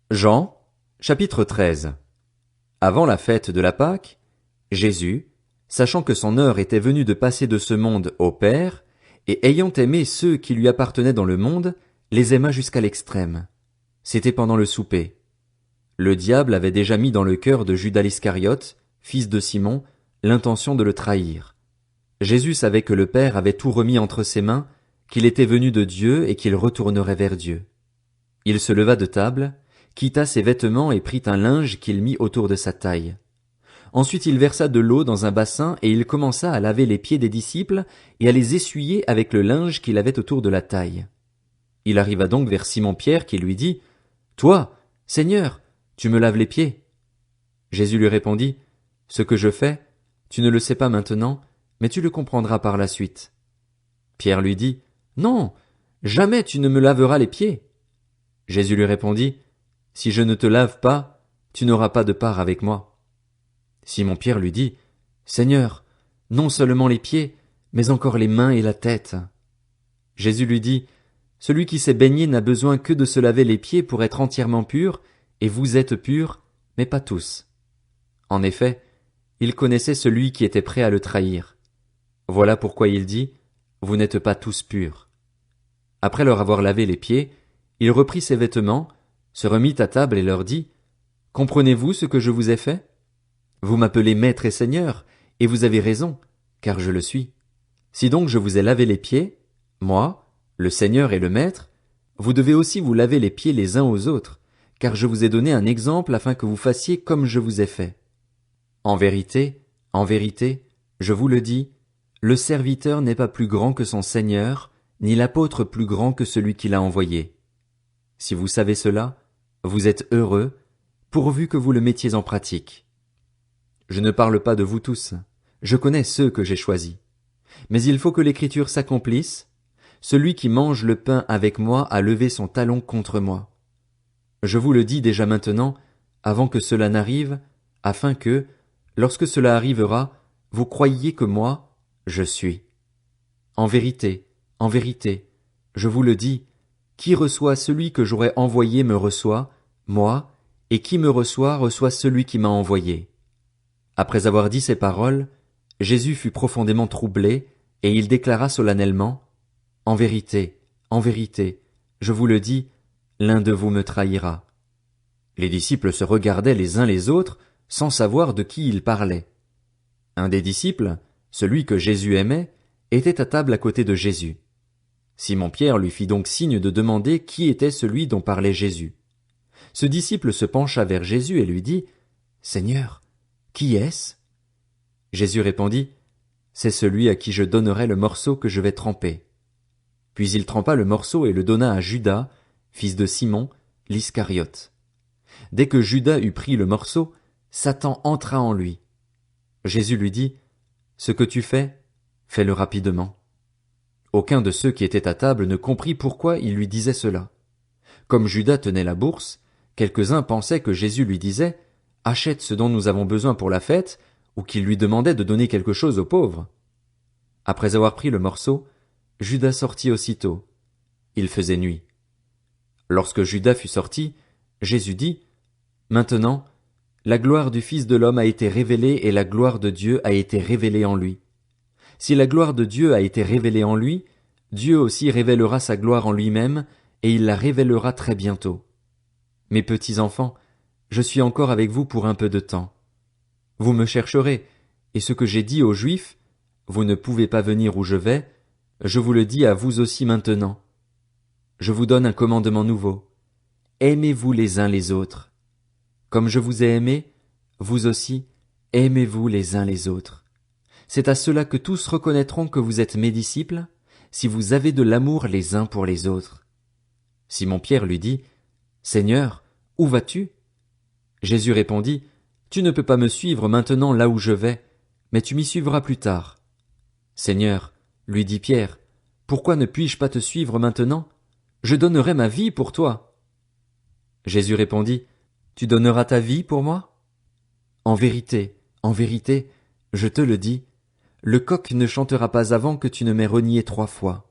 Jean, chapitre 13. Avant la fête de la Pâque, Jésus, sachant que son heure était venue de passer de ce monde au Père, et ayant aimé ceux qui lui appartenaient dans le monde, les aima jusqu'à l'extrême. C'était pendant le souper. Le diable avait déjà mis dans le cœur de Judas l'Iscariote, fils de Simon, l'intention de le trahir. Jésus savait que le Père avait tout remis entre ses mains, qu'il était venu de Dieu et qu'il retournerait vers Dieu. Il se leva de table, quitta ses vêtements et prit un linge qu'il mit autour de sa taille. Ensuite il versa de l'eau dans un bassin et il commença à laver les pieds des disciples et à les essuyer avec le linge qu'il avait autour de la taille. Il arriva donc vers Simon-Pierre qui lui dit, « Toi, Seigneur, tu me laves les pieds. » Jésus lui répondit, « Ce que je fais, tu ne le sais pas maintenant, mais tu le comprendras par la suite. » Pierre lui dit, « Non, jamais tu ne me laveras les pieds. » Jésus lui répondit, « Si je ne te lave pas, tu n'auras pas de part avec moi. » Simon-Pierre lui dit, « Seigneur, non seulement les pieds, mais encore les mains et la tête. » Jésus lui dit, « Celui qui s'est baigné n'a besoin que de se laver les pieds pour être entièrement pur, et vous êtes purs, mais pas tous. » En effet, il connaissait celui qui était prêt à le trahir. Voilà pourquoi il dit, « Vous n'êtes pas tous purs. » Après leur avoir lavé les pieds, il reprit ses vêtements, se remit à table et leur dit, « Comprenez-vous ce que je vous ai fait? Vous m'appelez maître et seigneur, et vous avez raison, car je le suis. Si donc je vous ai lavé les pieds, moi, le Seigneur et le Maître, vous devez aussi vous laver les pieds les uns aux autres, car je vous ai donné un exemple afin que vous fassiez comme je vous ai fait. En vérité, je vous le dis, le serviteur n'est pas plus grand que son Seigneur, ni l'apôtre plus grand que celui qui l'a envoyé. Si vous savez cela, vous êtes heureux, pourvu que vous le mettiez en pratique. Je ne parle pas de vous tous, je connais ceux que j'ai choisis. Mais il faut que l'écriture s'accomplisse, celui qui mange le pain avec moi a levé son talon contre moi. Je vous le dis déjà maintenant, avant que cela n'arrive, afin que, lorsque cela arrivera, vous croyiez que moi, je suis. En vérité, je vous le dis, qui reçoit celui que j'aurai envoyé me reçoit, moi, et qui me reçoit celui qui m'a envoyé. » Après avoir dit ces paroles, Jésus fut profondément troublé, et il déclara solennellement, « En vérité, je vous le dis, l'un de vous me trahira. » Les disciples se regardaient les uns les autres, sans savoir de qui ils parlaient. Un des disciples, celui que Jésus aimait, était à table à côté de Jésus. Simon-Pierre lui fit donc signe de demander qui était celui dont parlait Jésus. Ce disciple se pencha vers Jésus et lui dit, « Seigneur, qui est-ce? » Jésus répondit, « C'est celui à qui je donnerai le morceau que je vais tremper. » Puis il trempa le morceau et le donna à Judas, fils de Simon, l'Iscariote. Dès que Judas eut pris le morceau, Satan entra en lui. Jésus lui dit, « Ce que tu fais, fais-le rapidement. » Aucun de ceux qui étaient à table ne comprit pourquoi il lui disait cela. Comme Judas tenait la bourse, quelques-uns pensaient que Jésus lui disait, « Achète ce dont nous avons besoin pour la fête », ou qu'il lui demandait de donner quelque chose aux pauvres. Après avoir pris le morceau, Judas sortit aussitôt. Il faisait nuit. Lorsque Judas fut sorti, Jésus dit, « Maintenant, la gloire du Fils de l'homme a été révélée et la gloire de Dieu a été révélée en lui. Si la gloire de Dieu a été révélée en lui, Dieu aussi révélera sa gloire en lui-même, et il la révélera très bientôt. Mes petits enfants, je suis encore avec vous pour un peu de temps. Vous me chercherez, et ce que j'ai dit aux Juifs, vous ne pouvez pas venir où je vais, je vous le dis à vous aussi maintenant. Je vous donne un commandement nouveau. Aimez-vous les uns les autres. Comme je vous ai aimés, vous aussi, aimez-vous les uns les autres. C'est à cela que tous reconnaîtront que vous êtes mes disciples, si vous avez de l'amour les uns pour les autres. Simon-Pierre lui dit, « Seigneur, où vas-tu? » Jésus répondit, « Tu ne peux pas me suivre maintenant là où je vais, mais tu m'y suivras plus tard. » « Seigneur, lui dit Pierre, pourquoi ne puis-je pas te suivre maintenant? Je donnerai ma vie pour toi. » Jésus répondit, « Tu donneras ta vie pour moi? En vérité, je te le dis, le coq ne chantera pas avant que tu ne m'aies renié 3 fois. »